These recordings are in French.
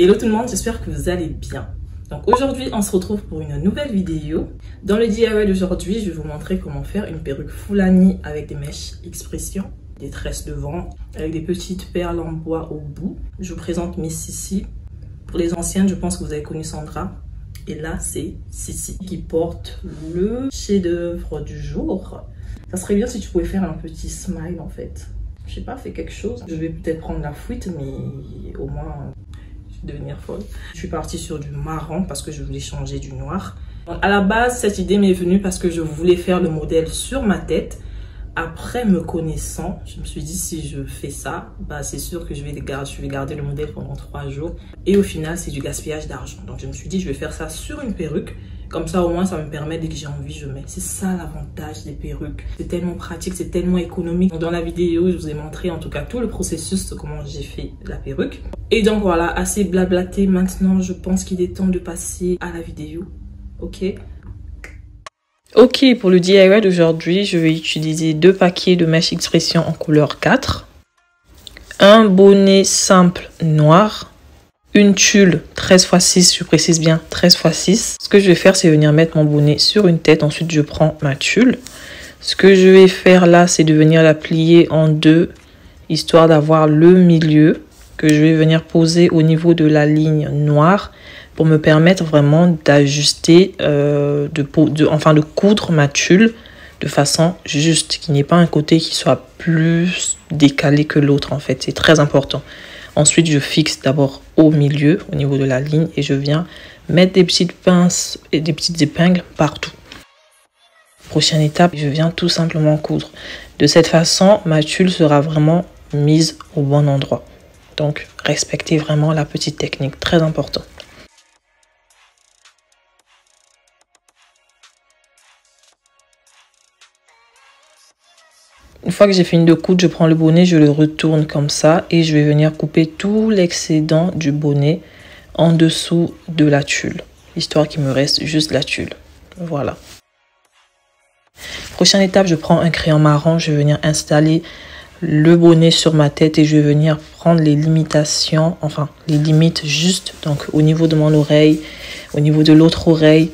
Hello tout le monde, j'espère que vous allez bien. Donc aujourd'hui, on se retrouve pour une nouvelle vidéo. Dans le DIY d'aujourd'hui, je vais vous montrer comment faire une perruque Fulani avec des mèches expression, des tresses devant, avec des petites perles en bois au bout. Je vous présente Miss Sissi. Pour les anciennes, je pense que vous avez connu Sandra. Et là, c'est Sissi qui porte le chef-d'œuvre du jour. Ça serait bien si tu pouvais faire un petit smile en fait. Je sais pas, fais quelque chose. Je vais peut-être prendre la fuite, mais au moins, je vais devenir folle. Je suis partie sur du marron parce que je voulais changer du noir. Donc, à la base, cette idée m'est venue parce que je voulais faire le modèle sur ma tête. Après, me connaissant, je me suis dit, si je fais ça, bah, c'est sûr que je vais garder le modèle pendant 3 jours. Et au final, c'est du gaspillage d'argent. Donc, je me suis dit, je vais faire ça sur une perruque. Comme ça, au moins, ça me permet, dès que j'ai envie, je mets. C'est ça l'avantage des perruques. C'est tellement pratique, c'est tellement économique. Donc, dans la vidéo, je vous ai montré, en tout cas, tout le processus de comment j'ai fait la perruque. Et donc, voilà, assez blablaté. Maintenant, je pense qu'il est temps de passer à la vidéo. Ok? Ok, pour le DIY d'aujourd'hui, je vais utiliser 2 paquets de mèches expression en couleur 4. Un bonnet simple noir. Une tulle 13x6, je précise bien 13x6. Ce que je vais faire, c'est venir mettre mon bonnet sur une tête. Ensuite, je prends ma tulle. Ce que je vais faire là, c'est de venir la plier en 2, histoire d'avoir le milieu que je vais venir poser au niveau de la ligne noire pour me permettre vraiment d'ajuster, de coudre ma tulle de façon juste, qu'il n'y ait pas un côté qui soit plus décalé que l'autre en fait. C'est très important. Ensuite, je fixe d'abord au milieu, au niveau de la ligne, et je viens mettre des petites pinces et des petites épingles partout. Prochaine étape, je viens tout simplement coudre. De cette façon, ma tulle sera vraiment mise au bon endroit. Donc, respectez vraiment la petite technique, très important. Une fois que j'ai fini de coudre, je prends le bonnet, je le retourne comme ça et je vais venir couper tout l'excédent du bonnet en dessous de la tulle, histoire qu'il me reste juste la tulle. Voilà. Prochaine étape, je prends un crayon marron, je vais venir installer le bonnet sur ma tête et je vais venir prendre les limitations, enfin les limites juste, donc au niveau de mon oreille, au niveau de l'autre oreille,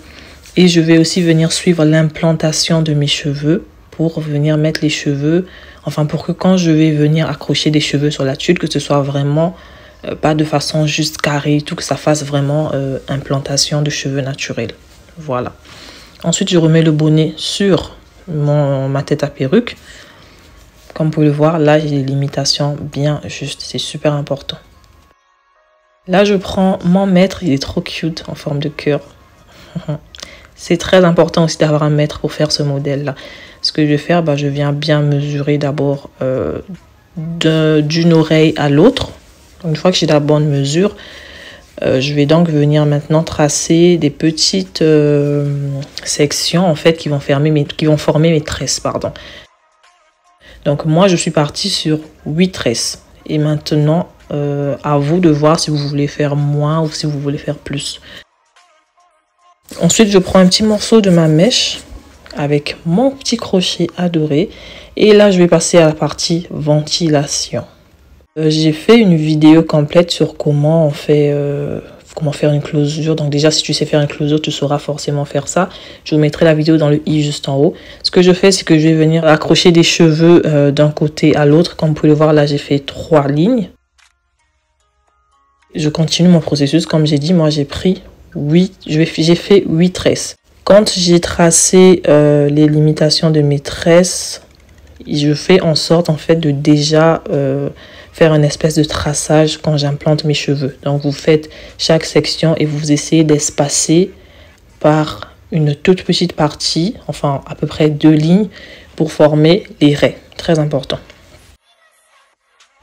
et je vais aussi venir suivre l'implantation de mes cheveux pour venir mettre les cheveux, enfin pour que quand je vais venir accrocher des cheveux sur la tulle, que ce soit vraiment pas de façon juste carrée, tout que ça fasse vraiment implantation de cheveux naturels. Voilà. Ensuite, je remets le bonnet sur ma tête à perruque. Comme vous pouvez le voir, là, j'ai des limitations bien justes. C'est super important. Là, je prends mon mètre. Il est trop cute en forme de cœur. C'est très important aussi d'avoir un mètre pour faire ce modèle-là. Ce que je vais faire, bah, je viens bien mesurer d'abord d'une oreille à l'autre. Une fois que j'ai la bonne mesure, je vais donc venir maintenant tracer des petites sections en fait qui vont former mes tresses, pardon. Donc moi je suis partie sur 8 tresses et maintenant à vous de voir si vous voulez faire moins ou si vous voulez faire plus. Ensuite je prends un petit morceau de ma mèche avec mon petit crochet adoré et là je vais passer à la partie ventilation. J'ai fait une vidéo complète sur comment on fait comment faire une closure. Donc déjà si tu sais faire une closure, tu sauras forcément faire ça. Je vous mettrai la vidéo dans le i juste en haut. Ce que je fais, c'est que je vais venir accrocher des cheveux d'un côté à l'autre. Comme vous pouvez le voir là, j'ai fait 3 lignes. Je continue mon processus. Comme j'ai dit, moi j'ai pris 8, j'ai fait 8 tresses. Quand j'ai tracé les limitations de mes tresses, je fais en sorte en fait de déjà faire une espèce de traçage quand j'implante mes cheveux. Donc vous faites chaque section et vous essayez d'espacer par une toute petite partie, enfin à peu près 2 lignes pour former les raies. Très important.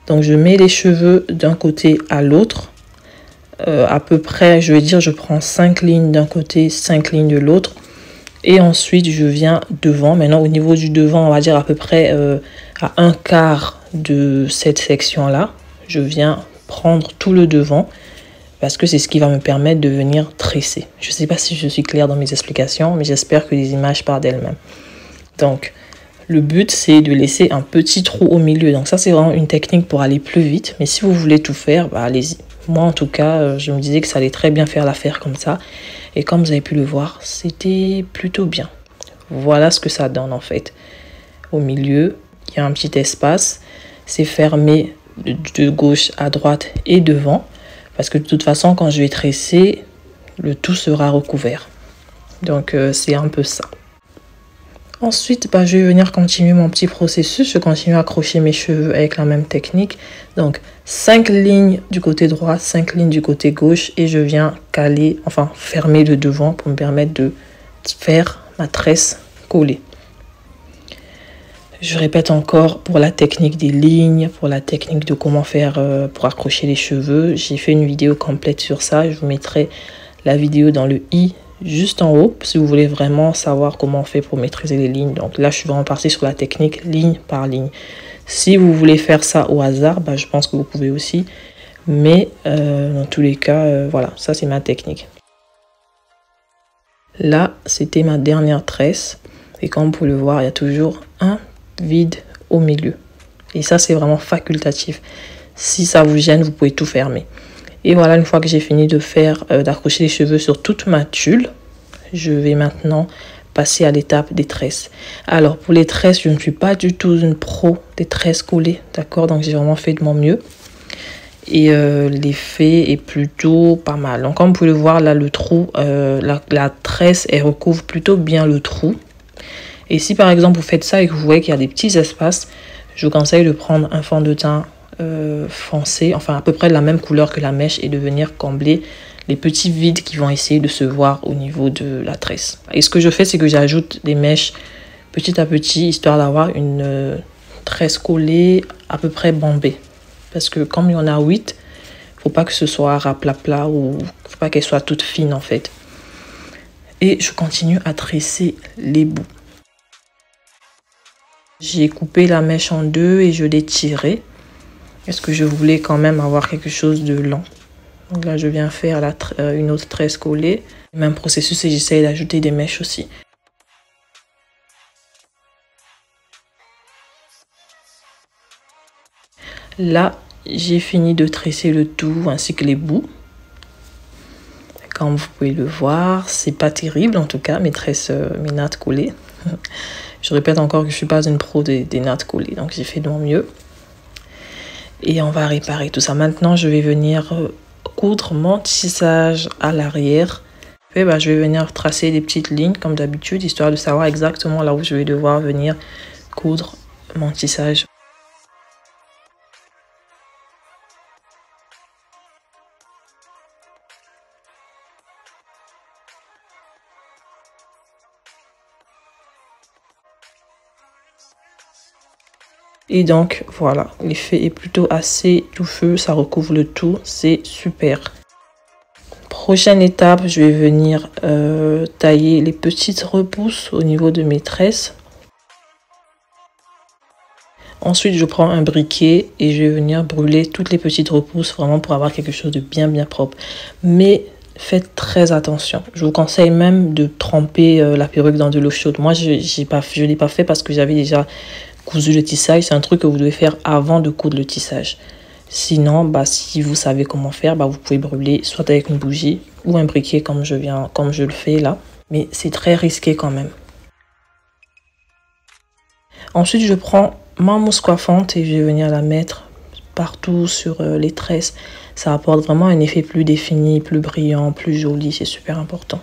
Donc je mets les cheveux d'un côté à l'autre. À peu près, je vais dire, je prends 5 lignes d'un côté, 5 lignes de l'autre. Et ensuite, je viens devant. Maintenant, au niveau du devant, on va dire à peu près à 1/4 de cette section-là. Je viens prendre tout le devant parce que c'est ce qui va me permettre de venir tresser. Je ne sais pas si je suis claire dans mes explications, mais j'espère que les images parlent d'elles-mêmes. Donc, le but, c'est de laisser un petit trou au milieu. Donc ça, c'est vraiment une technique pour aller plus vite. Mais si vous voulez tout faire, bah, allez-y. Moi, en tout cas, je me disais que ça allait très bien faire l'affaire comme ça. Et comme vous avez pu le voir, c'était plutôt bien. Voilà ce que ça donne en fait. Au milieu, il y a un petit espace. C'est fermé de gauche à droite et devant. Parce que de toute façon, quand je vais tresser, le tout sera recouvert. Donc, c'est un peu ça. Ensuite, je vais venir continuer mon petit processus. Je continue à accrocher mes cheveux avec la même technique. Donc, 5 lignes du côté droit, 5 lignes du côté gauche. Et je viens caler, enfin fermer le devant pour me permettre de faire ma tresse collée. Je répète encore pour la technique des lignes, pour la technique de comment faire pour accrocher les cheveux. J'ai fait une vidéo complète sur ça. Je vous mettrai la vidéo dans le i juste en haut si vous voulez vraiment savoir comment on fait pour maîtriser les lignes. Donc là, je suis vraiment partie sur la technique ligne par ligne. Si vous voulez faire ça au hasard, je pense que vous pouvez aussi. Mais dans tous les cas, voilà, ça c'est ma technique. Là, c'était ma dernière tresse. Et comme vous pouvez le voir, il y a toujours un vide au milieu. Et ça, c'est vraiment facultatif. Si ça vous gêne, vous pouvez tout fermer. Et voilà, une fois que j'ai fini de faire, d'accrocher les cheveux sur toute ma tulle, je vais maintenant passer à l'étape des tresses. Alors, pour les tresses, je ne suis pas du tout une pro des tresses collées, d'accord? Donc, j'ai vraiment fait de mon mieux. Et l'effet est plutôt pas mal. Donc, comme vous pouvez le voir, là, le trou, la tresse, elle recouvre plutôt bien le trou. Et si, par exemple, vous faites ça et que vous voyez qu'il y a des petits espaces, je vous conseille de prendre un fond de teint foncé, enfin à peu près de la même couleur que la mèche et de venir combler les petits vides qui vont essayer de se voir au niveau de la tresse. Et ce que je fais, c'est que j'ajoute des mèches petit à petit, histoire d'avoir une tresse collée à peu près bombée. Parce que comme il y en a 8, il ne faut pas que ce soit raplapla ou faut pas qu'elle soit toute fine en fait. Et je continue à tresser les bouts. J'ai coupé la mèche en deux et je l'ai tirée. Parce que je voulais quand même avoir quelque chose de lent. Donc là, je viens faire une autre tresse collée. Même processus et j'essaye d'ajouter des mèches aussi. Là, j'ai fini de tresser le tout ainsi que les bouts. Comme vous pouvez le voir, c'est pas terrible en tout cas, mes tresses, mes nattes collées. Je répète encore que je suis pas une pro des nattes collées, donc j'ai fait de mon mieux. Et on va réparer tout ça. Maintenant, je vais venir coudre mon tissage à l'arrière. Je vais venir tracer des petites lignes comme d'habitude, histoire de savoir exactement là où je vais devoir venir coudre mon tissage. Et donc voilà, l'effet est plutôt assez touffeux, ça recouvre le tout, c'est super. Prochaine étape, je vais venir tailler les petites repousses au niveau de mes tresses. Ensuite, je prends un briquet et je vais venir brûler toutes les petites repousses vraiment pour avoir quelque chose de bien propre. Mais faites très attention. Je vous conseille même de tremper la perruque dans de l'eau chaude. Moi, je ne l'ai pas fait parce que j'avais déjà cousu le tissage. C'est un truc que vous devez faire avant de coudre le tissage. Sinon, si vous savez comment faire, vous pouvez brûler soit avec une bougie ou un briquet comme je le fais là. Mais c'est très risqué quand même. Ensuite, je prends ma mousse coiffante et je vais venir la mettre partout sur les tresses. Ça apporte vraiment un effet plus défini, plus brillant, plus joli. C'est super important.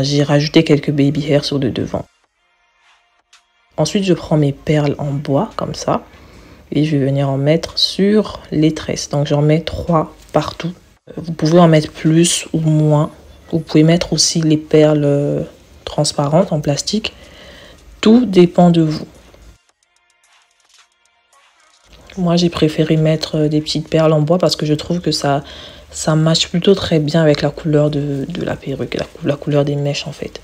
J'ai rajouté quelques baby hairs sur le devant. Ensuite, je prends mes perles en bois comme ça. Et je vais venir en mettre sur les tresses. Donc j'en mets 3 partout. Vous pouvez en mettre plus ou moins. Vous pouvez mettre aussi les perles transparentes en plastique. Tout dépend de vous. Moi j'ai préféré mettre des petites perles en bois parce que je trouve que ça matche plutôt très bien avec la couleur de la perruque, la couleur des mèches en fait.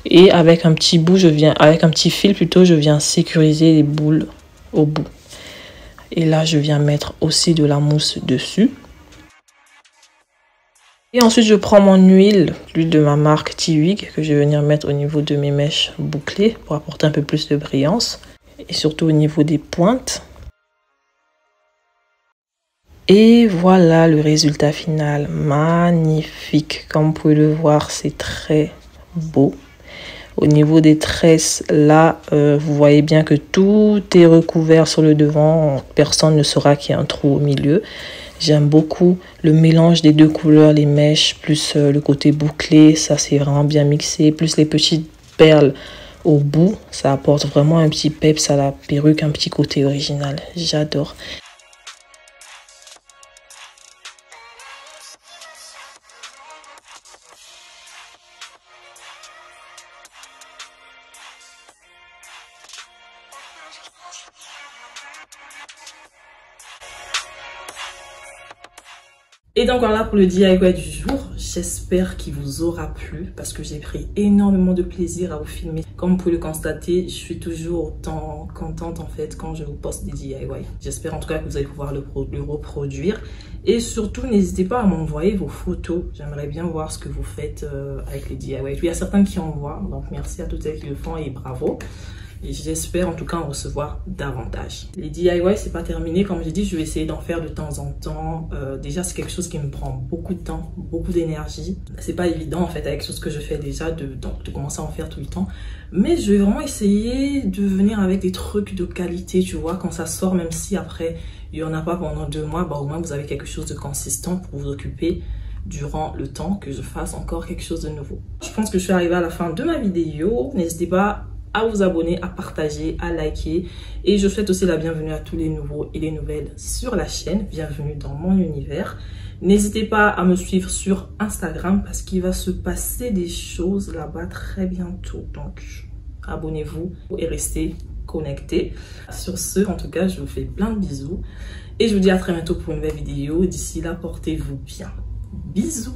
Et avec un petit fil plutôt, je viens sécuriser les boules au bout. Et là, je viens mettre aussi de la mousse dessus. Et ensuite, je prends mon huile de ma marque T-Wig que je vais venir mettre au niveau de mes mèches bouclées pour apporter un peu plus de brillance. Et surtout au niveau des pointes. Et voilà le résultat final, magnifique. Comme vous pouvez le voir, c'est très beau. Au niveau des tresses, là, vous voyez bien que tout est recouvert sur le devant. Personne ne saura qu'il y a un trou au milieu. J'aime beaucoup le mélange des deux couleurs, les mèches, plus le côté bouclé. Ça, c'est vraiment bien mixé. Plus les petites perles au bout. Ça apporte vraiment un petit peps à la perruque, un petit côté original. J'adore. Et donc voilà pour le DIY du jour, j'espère qu'il vous aura plu parce que j'ai pris énormément de plaisir à vous filmer. Comme vous pouvez le constater, je suis toujours autant contente en fait quand je vous poste des DIY. J'espère en tout cas que vous allez pouvoir le reproduire. Et surtout, n'hésitez pas à m'envoyer vos photos. J'aimerais bien voir ce que vous faites avec les DIY. Il y a certains qui envoient, donc merci à toutes celles qui le font et bravo. Et j'espère en tout cas en recevoir davantage. Les DIY, c'est pas terminé. Comme j'ai dit, je vais essayer d'en faire de temps en temps. Déjà, c'est quelque chose qui me prend beaucoup de temps, beaucoup d'énergie. C'est pas évident en fait avec tout ce que je fais déjà de commencer à en faire tout le temps. Mais je vais vraiment essayer de venir avec des trucs de qualité, tu vois, quand ça sort, même si après, il y en a pas pendant 2 mois, bah au moins vous avez quelque chose de consistant pour vous occuper durant le temps que je fasse encore quelque chose de nouveau. Je pense que je suis arrivée à la fin de ma vidéo. N'hésitez pas à vous abonner, à partager, à liker. Et je souhaite aussi la bienvenue à tous les nouveaux et les nouvelles sur la chaîne. Bienvenue dans mon univers. N'hésitez pas à me suivre sur Instagram parce qu'il va se passer des choses là-bas très bientôt. Donc, abonnez-vous et restez connectés. Sur ce, en tout cas, je vous fais plein de bisous. Et je vous dis à très bientôt pour une nouvelle vidéo. D'ici là, portez-vous bien. Bisous.